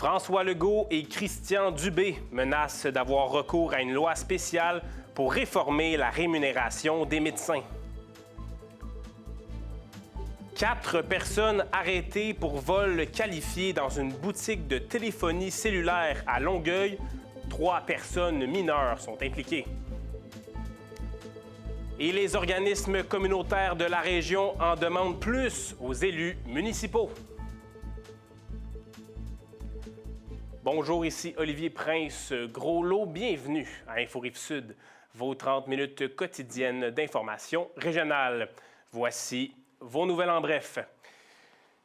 François Legault et Christian Dubé menacent d'avoir recours à une loi spéciale pour réformer la rémunération des médecins. 4 personnes arrêtées pour vol qualifié dans une boutique de téléphonie cellulaire à Longueuil. 3 personnes mineures sont impliquées. Et les organismes communautaires de la région en demandent plus aux élus municipaux. Bonjour, ici Olivier Prince, gros lot, bienvenue à Info Rive-Sud, vos 30 minutes quotidiennes d'information régionale. Voici vos nouvelles en bref.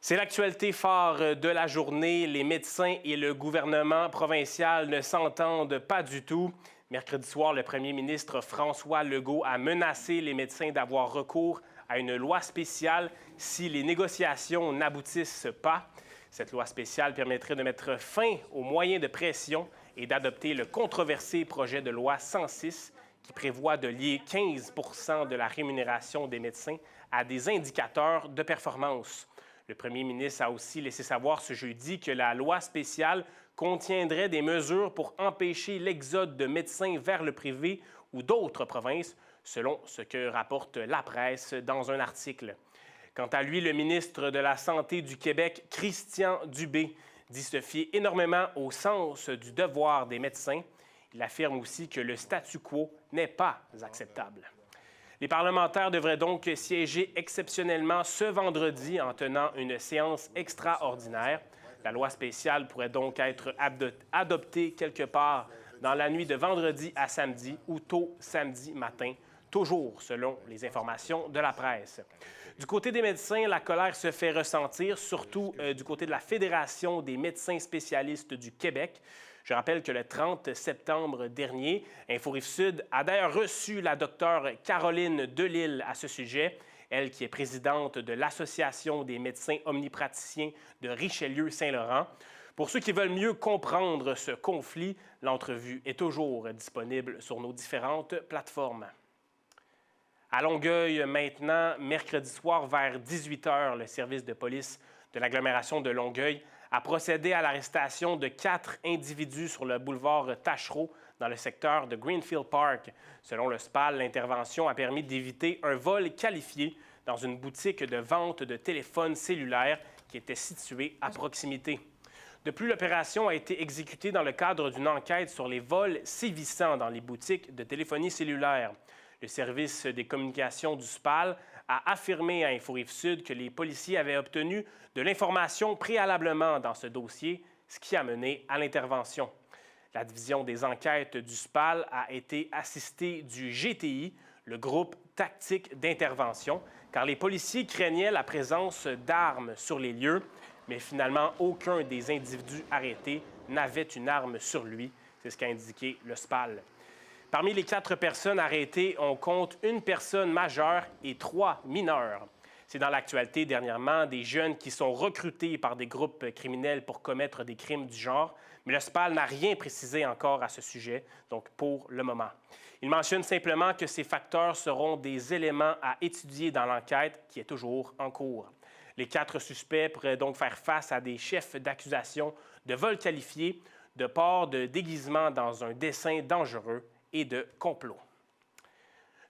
C'est l'actualité phare de la journée. Les médecins et le gouvernement provincial ne s'entendent pas du tout. Mercredi soir, le premier ministre François Legault a menacé les médecins d'avoir recours à une loi spéciale si les négociations n'aboutissent pas. Cette loi spéciale permettrait de mettre fin aux moyens de pression et d'adopter le controversé projet de loi 106 qui prévoit de lier 15 % de la rémunération des médecins à des indicateurs de performance. Le premier ministre a aussi laissé savoir ce jeudi que la loi spéciale contiendrait des mesures pour empêcher l'exode de médecins vers le privé ou d'autres provinces, selon ce que rapporte la presse dans un article. Quant à lui, le ministre de la Santé du Québec, Christian Dubé, dit se fier énormément au sens du devoir des médecins. Il affirme aussi que le statu quo n'est pas acceptable. Les parlementaires devraient donc siéger exceptionnellement ce vendredi en tenant une séance extraordinaire. La loi spéciale pourrait donc être adoptée quelque part dans la nuit de vendredi à samedi ou tôt samedi matin, toujours selon les informations de la presse. Du côté des médecins, la colère se fait ressentir, surtout du côté de la Fédération des médecins spécialistes du Québec. Je rappelle que le 30 septembre dernier, Info Rive-Sud a d'ailleurs reçu la docteure Caroline Delille à ce sujet, elle qui est présidente de l'Association des médecins omnipraticiens de Richelieu-Saint-Laurent. Pour ceux qui veulent mieux comprendre ce conflit, l'entrevue est toujours disponible sur nos différentes plateformes. À Longueuil, maintenant, mercredi soir, vers 18 h, le service de police de l'agglomération de Longueuil a procédé à l'arrestation de 4 individus sur le boulevard Tachereau, dans le secteur de Greenfield Park. Selon le SPAL, l'intervention a permis d'éviter un vol qualifié dans une boutique de vente de téléphones cellulaires qui était située à proximité. De plus, l'opération a été exécutée dans le cadre d'une enquête sur les vols sévissants dans les boutiques de téléphonie cellulaire. Le service des communications du SPAL a affirmé à Info Rive-Sud que les policiers avaient obtenu de l'information préalablement dans ce dossier, ce qui a mené à l'intervention. La division des enquêtes du SPAL a été assistée du GTI, le groupe tactique d'intervention, car les policiers craignaient la présence d'armes sur les lieux, mais finalement, aucun des individus arrêtés n'avait une arme sur lui. C'est ce qu'a indiqué le SPAL. Parmi les 4 personnes arrêtées, on compte une personne majeure et 3 mineurs. C'est dans l'actualité dernièrement des jeunes qui sont recrutés par des groupes criminels pour commettre des crimes du genre, mais le SPAL n'a rien précisé encore à ce sujet, donc pour le moment. Il mentionne simplement que ces facteurs seront des éléments à étudier dans l'enquête qui est toujours en cours. Les 4 suspects pourraient donc faire face à des chefs d'accusation de vol qualifié, de port de déguisement dans un dessein dangereux et de complot.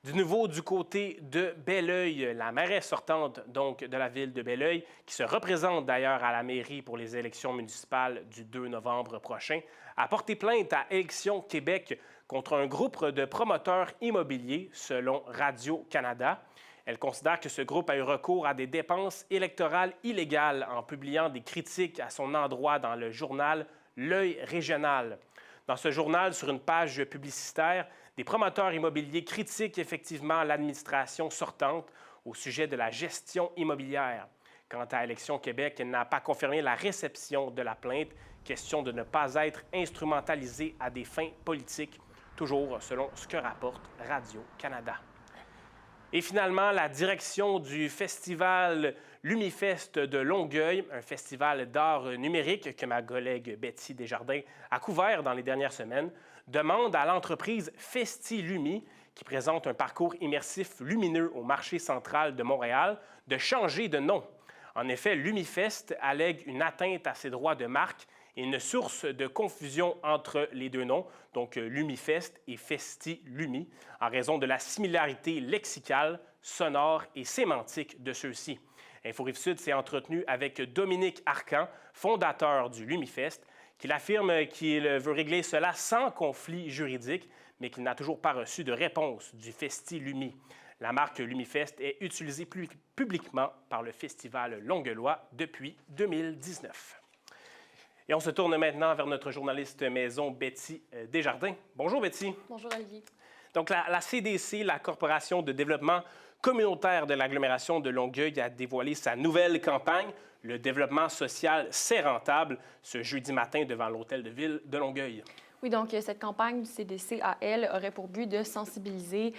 Du nouveau du côté de Belleuil, la mairesse sortante donc de la ville de Belleuil, qui se représente d'ailleurs à la mairie pour les élections municipales du 2 novembre prochain, a porté plainte à Élections Québec contre un groupe de promoteurs immobiliers, selon Radio-Canada. Elle considère que ce groupe a eu recours à des dépenses électorales illégales en publiant des critiques à son endroit dans le journal L'Œil régional. Dans ce journal, sur une page publicitaire, des promoteurs immobiliers critiquent effectivement l'administration sortante au sujet de la gestion immobilière. Quant à Élections Québec, elle n'a pas confirmé la réception de la plainte, question de ne pas être instrumentalisée à des fins politiques, toujours selon ce que rapporte Radio-Canada. Et finalement, la direction du festival Lumifest de Longueuil, un festival d'art numérique que ma collègue Betty Desjardins a couvert dans les dernières semaines, demande à l'entreprise FestiLumi, qui présente un parcours immersif lumineux au marché central de Montréal, de changer de nom. En effet, Lumifest allègue une atteinte à ses droits de marque une source de confusion entre les deux noms, donc Lumifest et Festi-Lumi, en raison de la similarité lexicale, sonore et sémantique de ceux-ci. Info Rive-Sud s'est entretenu avec Dominique Arcan, fondateur du Lumifest, qui affirme qu'il veut régler cela sans conflit juridique, mais qu'il n'a toujours pas reçu de réponse du Festi-Lumi. La marque Lumifest est utilisée publiquement par le Festival Longueuil depuis 2019. Et on se tourne maintenant vers notre journaliste maison, Betty Desjardins. Bonjour, Betty. Bonjour, Olivier. Donc, la CDC, la Corporation de développement communautaire de l'agglomération de Longueuil, a dévoilé sa nouvelle campagne « Le développement social, c'est rentable » ce jeudi matin devant l'Hôtel de Ville de Longueuil. Oui, donc cette campagne du CDC à elle aurait pour but de sensibiliser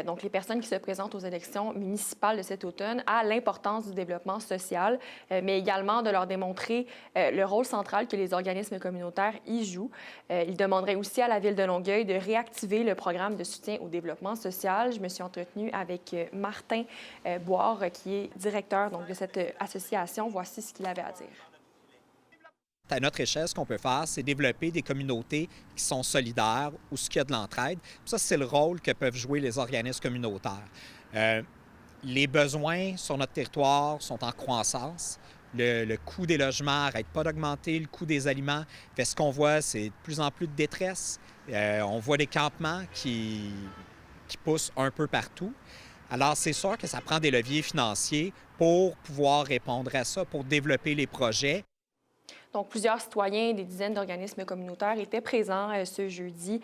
donc les personnes qui se présentent aux élections municipales de cet automne à l'importance du développement social, mais également de leur démontrer le rôle central que les organismes communautaires y jouent. Il demanderait aussi à la Ville de Longueuil de réactiver le programme de soutien au développement social. Je me suis entretenue avec Martin Boire, qui est directeur donc, de cette association. Voici ce qu'il avait à dire. À notre échelle, ce qu'on peut faire, c'est développer des communautés qui sont solidaires, où il y a de l'entraide. Ça, c'est le rôle que peuvent jouer les organismes communautaires. Les besoins sur notre territoire sont en croissance. Le coût des logements n'arrête pas d'augmenter, le coût des aliments. Fait ce qu'on voit, c'est de plus en plus de détresse. On voit des campements qui poussent un peu partout. Alors, c'est sûr que ça prend des leviers financiers pour pouvoir répondre à ça, pour développer les projets. Donc, plusieurs citoyens, des dizaines d'organismes communautaires étaient présents ce jeudi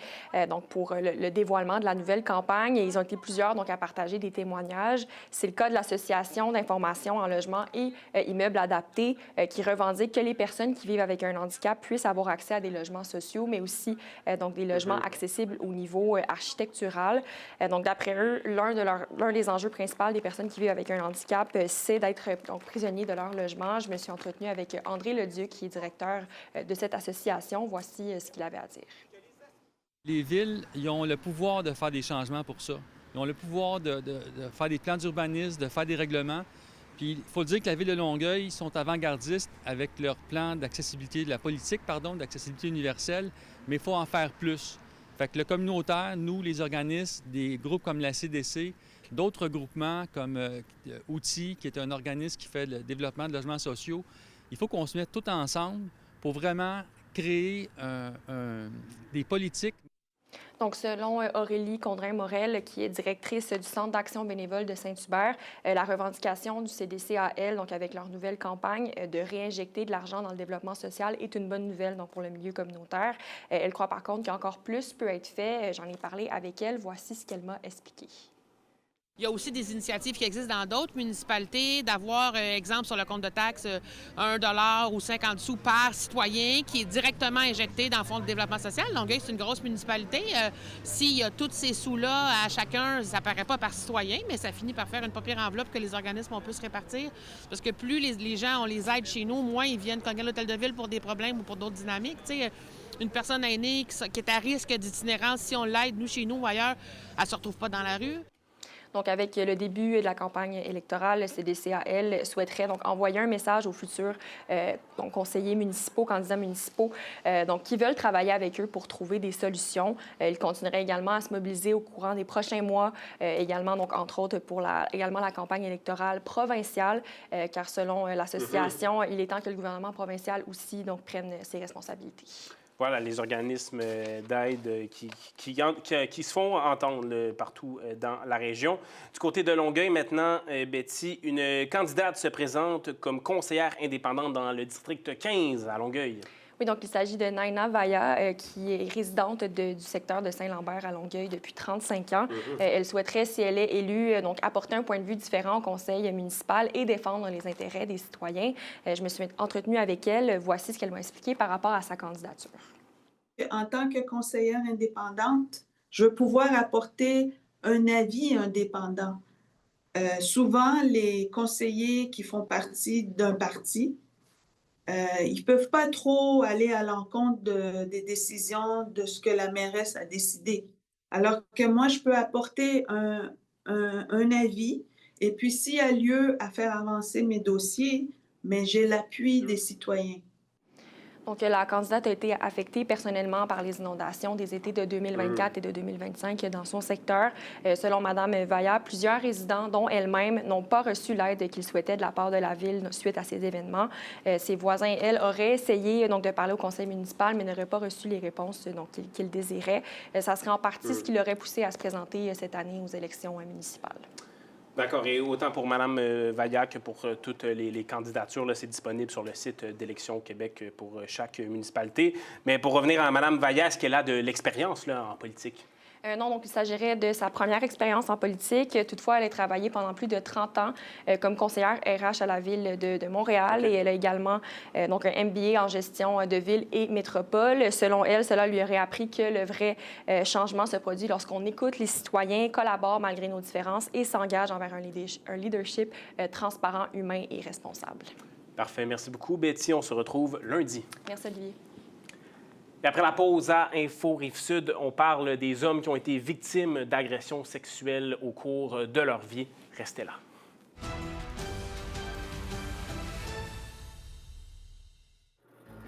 donc pour le dévoilement de la nouvelle campagne. Et ils ont été plusieurs donc, à partager des témoignages. C'est le cas de l'Association d'information en logement et immeubles adaptés qui revendique que les personnes qui vivent avec un handicap puissent avoir accès à des logements sociaux, mais aussi donc des logements accessibles au niveau architectural. Donc, d'après eux, l'un des enjeux principaux des personnes qui vivent avec un handicap, c'est d'être donc prisonniers de leur logement. Je me suis entretenue avec André Leduc, qui est directeur de cette association. Voici ce qu'il avait à dire. Les villes, ils ont le pouvoir de faire des changements pour ça. Ils ont le pouvoir de faire des plans d'urbanisme, de faire des règlements. Puis il faut dire que la Ville de Longueuil sont avant-gardistes avec leur plan d'accessibilité, de la politique, pardon, d'accessibilité universelle, mais il faut en faire plus. Fait que le communautaire, nous, les organismes, des groupes comme la CDC, d'autres groupements comme Outils, qui est un organisme qui fait le développement de logements sociaux, il faut qu'on se mette tous ensemble pour vraiment créer des politiques. Donc, selon Aurélie Condrin-Morel, qui est directrice du Centre d'action bénévole de Saint-Hubert, la revendication du CDCAL, donc avec leur nouvelle campagne de réinjecter de l'argent dans le développement social, est une bonne nouvelle donc, pour le milieu communautaire. Elle croit par contre qu'encore plus peut être fait. J'en ai parlé avec elle. Voici ce qu'elle m'a expliqué. Il y a aussi des initiatives qui existent dans d'autres municipalités, d'avoir, exemple, sur le compte de taxe, 1 $ ou 50 sous par citoyen qui est directement injecté dans le Fonds de développement social. Longueuil, c'est une grosse municipalité. S'il y a tous ces sous-là à chacun, ça ne paraît pas par citoyen, mais ça finit par faire une pas pire enveloppe que les organismes ont pu se répartir. Parce que plus les gens, on les aide chez nous, moins ils viennent cogner à l'hôtel de ville pour des problèmes ou pour d'autres dynamiques. T'sais, une personne aînée qui est à risque d'itinérance, si on l'aide, nous, chez nous ou ailleurs, elle ne se retrouve pas dans la rue. Donc, avec le début de la campagne électorale, le CDCAL souhaiterait donc envoyer un message aux futurs donc conseillers municipaux, candidats municipaux, donc qui veulent travailler avec eux pour trouver des solutions. Ils continueraient également à se mobiliser au courant des prochains mois, également donc entre autres pour également la campagne électorale provinciale, car selon l'association, il est temps que le gouvernement provincial aussi donc prenne ses responsabilités. Voilà, les organismes d'aide qui se font entendre partout dans la région. Du côté de Longueuil, maintenant, Betty, une candidate se présente comme conseillère indépendante dans le district 15 à Longueuil. Oui, donc il s'agit de Naina Vaya, qui est résidente du secteur de Saint-Lambert à Longueuil depuis 35 ans. Elle souhaiterait, si elle est élue, donc apporter un point de vue différent au conseil municipal et défendre les intérêts des citoyens. Je me suis entretenue avec elle. Voici ce qu'elle m'a expliqué par rapport à sa candidature. En tant que conseillère indépendante, je veux pouvoir apporter un avis indépendant. Souvent, les conseillers qui font partie d'un parti, ils ne peuvent pas trop aller à l'encontre des décisions de ce que la mairesse a décidé. Alors que moi, je peux apporter un avis et puis s'il y a lieu à faire avancer mes dossiers, mais j'ai l'appui des citoyens. Donc, la candidate a été affectée personnellement par les inondations des étés de 2024 et de 2025 dans son secteur. Selon Mme Vaillat, plusieurs résidents, dont elle-même, n'ont pas reçu l'aide qu'ils souhaitaient de la part de la Ville suite à ces événements. Ses voisins, elles, auraient essayé donc, de parler au conseil municipal, mais n'auraient pas reçu les réponses qu'ils désiraient. Ça serait en partie ce qui l'aurait poussé à se présenter cette année aux élections municipales. D'accord. Et autant pour Mme Vaillat que pour toutes les candidatures, c'est disponible sur le site d'Élections Québec pour chaque municipalité. Mais pour revenir à Mme Vaillat, est-ce qu'elle a de l'expérience en politique? Non, donc il s'agirait de sa première expérience en politique. Toutefois, elle a travaillé pendant plus de 30 ans comme conseillère RH à la Ville de Montréal. Okay. Et elle a également donc un MBA en gestion de ville et métropole. Selon elle, cela lui aurait appris que le vrai changement se produit lorsqu'on écoute les citoyens, collabore malgré nos différences et s'engage envers un leadership transparent, humain et responsable. Parfait. Merci beaucoup, Betty. On se retrouve lundi. Merci, Olivier. Et après la pause à Info Rive-Sud, on parle des hommes qui ont été victimes d'agressions sexuelles au cours de leur vie. Restez là.